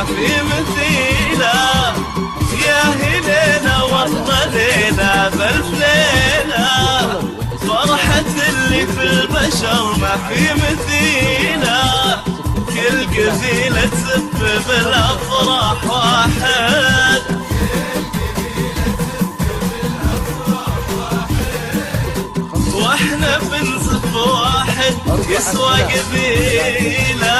في مثيله، يا هليله والله ليله بألف ليله، فرحة اللي في البشر ما في مثيله، كل قبيلة تسب بالأفراح واحد، واحنا بنزف واحد يسوى قبيلة،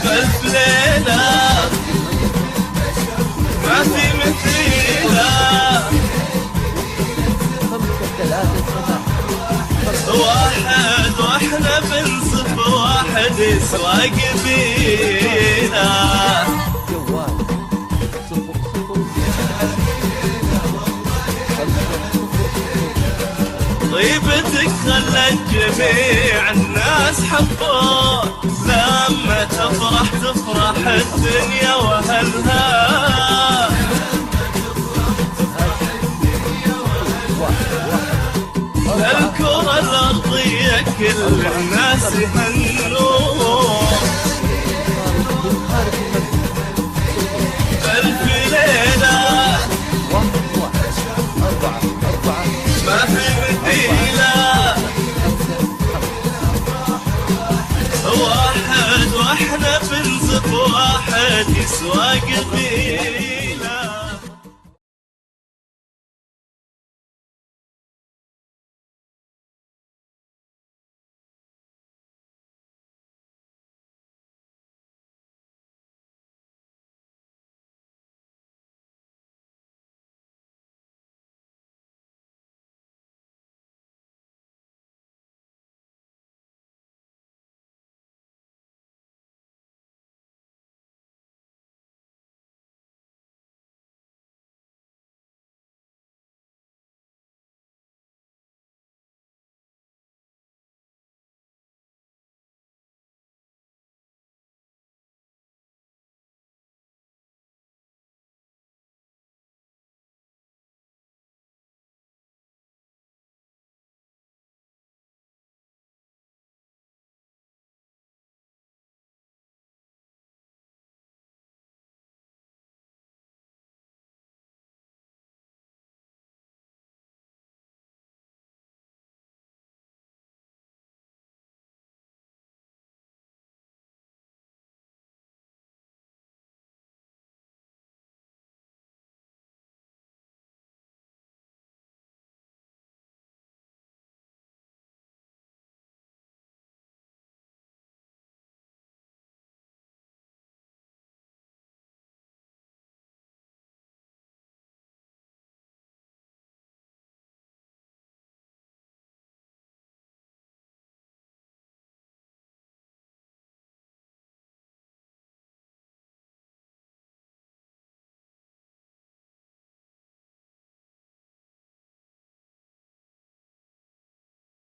بألف ليلة ما في مثيلة، واحد واحنا بنصف واحد يسوى قبيلة، طيبتك خلت جميع الناس حبوك، لما تفرح تفرح الدنيا واهلها، الكرة الأرضية كل الناس يهنوك، ألف ليلة ما في مثيلة، واحد واحنا بنزف واحد يسوى قبيلة.